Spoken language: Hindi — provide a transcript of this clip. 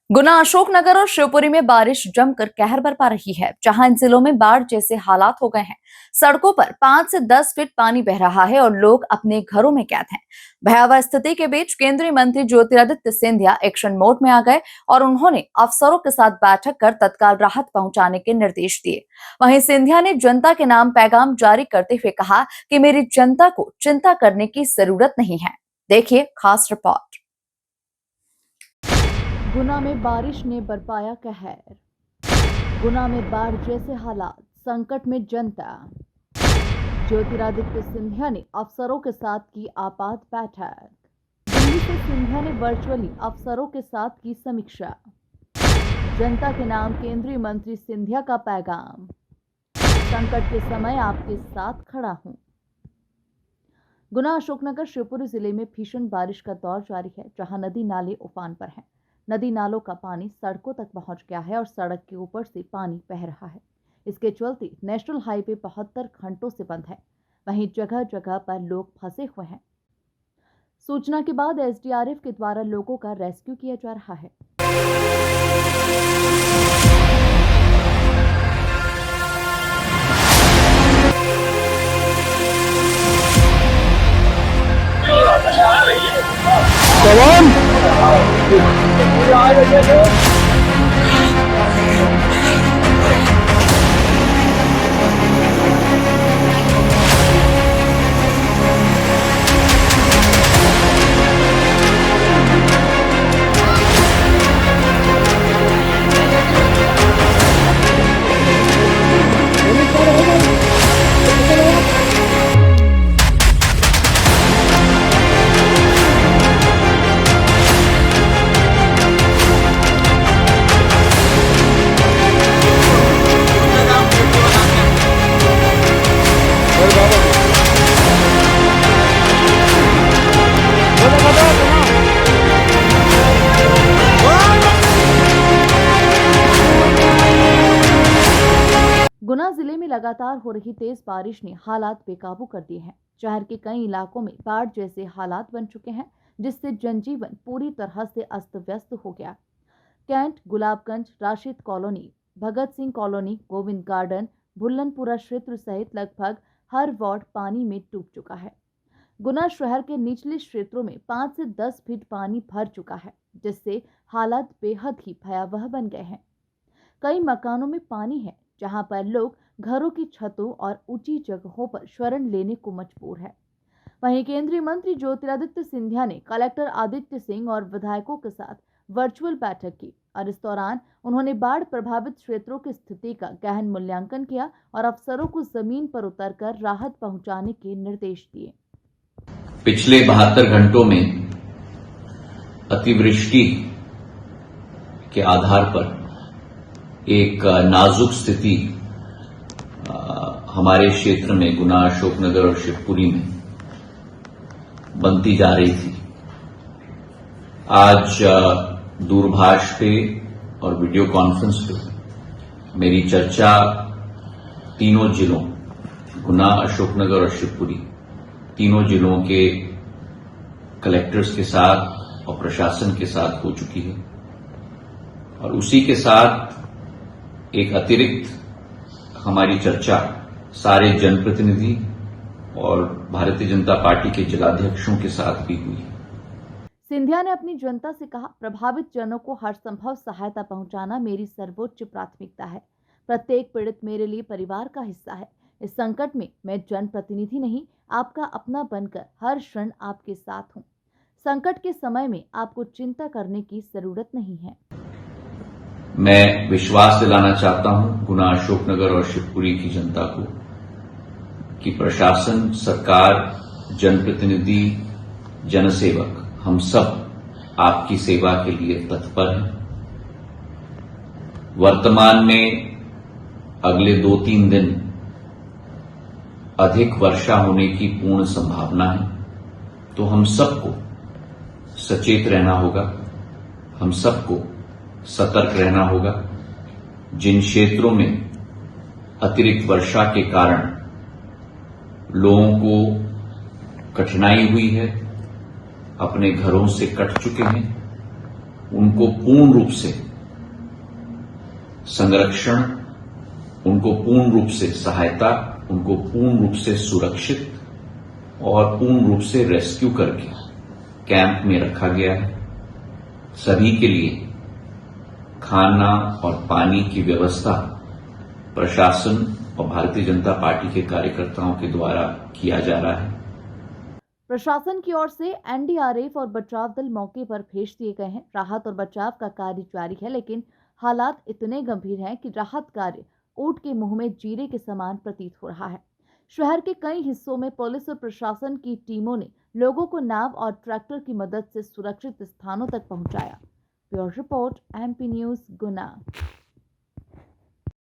गुना, अशोकनगर और शिवपुरी में बारिश जमकर कहर बरपा रही है। जहां इन जिलों में बाढ़ जैसे हालात हो गए हैं, सड़कों पर 5 से 10 फीट पानी बह रहा है और लोग अपने घरों में कैद हैं। भयावह स्थिति के बीच केंद्रीय मंत्री ज्योतिरादित्य सिंधिया एक्शन मोड में आ गए और उन्होंने अफसरों के साथ बैठक कर तत्काल राहत पहुंचाने के निर्देश दिए। वहीं सिंधिया ने जनता के नाम पैगाम जारी करते हुए कहा कि मेरी जनता को चिंता करने की जरूरत नहीं है। देखिए खास रिपोर्ट। गुना में बारिश ने बरपाया कहर। गुना में बाढ़ जैसे हालात, संकट में जनता। ज्योतिरादित्य सिंधिया ने अफसरों के साथ की आपात बैठक। दिल्ली से सिंधिया ने वर्चुअली अफसरों के साथ की समीक्षा। जनता के नाम केंद्रीय मंत्री सिंधिया का पैगाम, संकट के समय आपके साथ खड़ा हूं। गुना, अशोकनगर, शिवपुरी जिले में भीषण बारिश का दौर जारी है, जहां नदी नाले उफान पर हैं। नदी नालों का पानी सड़कों तक पहुंच गया है और सड़क के ऊपर से पानी बह रहा है। इसके चलते नेशनल हाईवे 72 घंटों से बंद है। वहीं जगह जगह पर लोग फंसे हुए हैं। सूचना के बाद एसडीआरएफ के द्वारा लोगों का रेस्क्यू किया जा रहा है। गुना जिले में लगातार हो रही तेज बारिश ने हालात बेकाबू कर दिए हैं। शहर के कई इलाकों में बाढ़ जैसे हालात बन चुके हैं, जिससे जनजीवन पूरी तरह से अस्त व्यस्त हो गया। Cantt, Gulabganj, Rashid colony, Bhagat Singh colony, Govind garden, भुल्लनपुरा क्षेत्र सहित लगभग हर वार्ड पानी में डूब चुका है। गुना शहर के निचले क्षेत्रों में 5 से 10 फीट पानी भर चुका है, जिससे हालात बेहद ही भयावह बन गए हैं। कई मकानों में पानी है, जहां पर लोग घरों की छतों और ऊंची जगहों पर शरण लेने को मजबूर है। वहीं केंद्रीय मंत्री ज्योतिरादित्य सिंधिया ने कलेक्टर आदित्य सिंह और विधायकों के साथ वर्चुअल बैठक की और इस दौरान उन्होंने बाढ़ प्रभावित क्षेत्रों की स्थिति का गहन मूल्यांकन किया और अफसरों को जमीन पर उतरकर राहत पहुंचाने के निर्देश दिए। पिछले 72 घंटों में अतिवृष्टि के आधार पर एक नाजुक स्थिति हमारे क्षेत्र में गुना, अशोकनगर और शिवपुरी में बनती जा रही थी। आज दूरभाष पे और वीडियो कॉन्फ्रेंस पे मेरी चर्चा तीनों जिलों गुना, अशोकनगर और शिवपुरी तीनों जिलों के कलेक्टर्स के साथ और प्रशासन के साथ हो चुकी है और उसी के साथ एक अतिरिक्त हमारी चर्चा सारे जनप्रतिनिधि और भारतीय जनता पार्टी के जिलाध्यक्षों के साथ भी हुई। सिंधिया ने अपनी जनता से कहा, प्रभावित जनों को हर संभव सहायता पहुंचाना मेरी सर्वोच्च प्राथमिकता है। प्रत्येक पीड़ित मेरे लिए परिवार का हिस्सा है। इस संकट में मैं जनप्रतिनिधि नहीं, आपका अपना बनकर हर क्षण आपके साथ हूं। संकट के समय में आपको चिंता करने की जरूरत नहीं है। मैं विश्वास दिलाना चाहता हूं गुना, अशोकनगर और शिवपुरी की जनता को कि प्रशासन, सरकार, जनप्रतिनिधि, जनसेवक हम सब आपकी सेवा के लिए तत्पर हैं। वर्तमान में अगले 2-3 दिन अधिक वर्षा होने की पूर्ण संभावना है, तो हम सबको सचेत रहना होगा, हम सबको सतर्क रहना होगा। जिन क्षेत्रों में अतिरिक्त वर्षा के कारण लोगों को कठिनाई हुई है, अपने घरों से कट चुके हैं, उनको पूर्ण रूप से संरक्षण, उनको पूर्ण रूप से सहायता, उनको पूर्ण रूप से सुरक्षित और पूर्ण रूप से रेस्क्यू करके कैंप में रखा गया है। सभी के लिए खाना और पानी की व्यवस्था प्रशासन और भारतीय जनता पार्टी के कार्यकर्ताओं के द्वारा किया जा रहा है। प्रशासन की ओर से एनडीआरएफ और बचाव दल मौके पर भेज दिए गए हैं। राहत और बचाव का कार्य जारी है, लेकिन हालात इतने गंभीर हैं कि राहत कार्य ऊंट के मुंह में जीरे के समान प्रतीत हो रहा है। शहर के कई हिस्सों में पुलिस और प्रशासन की टीमों ने लोगों को नाव और ट्रैक्टर की मदद से सुरक्षित स्थानों तक पहुंचाया। ब्यूरो रिपोर्ट, एमपी न्यूज, गुना।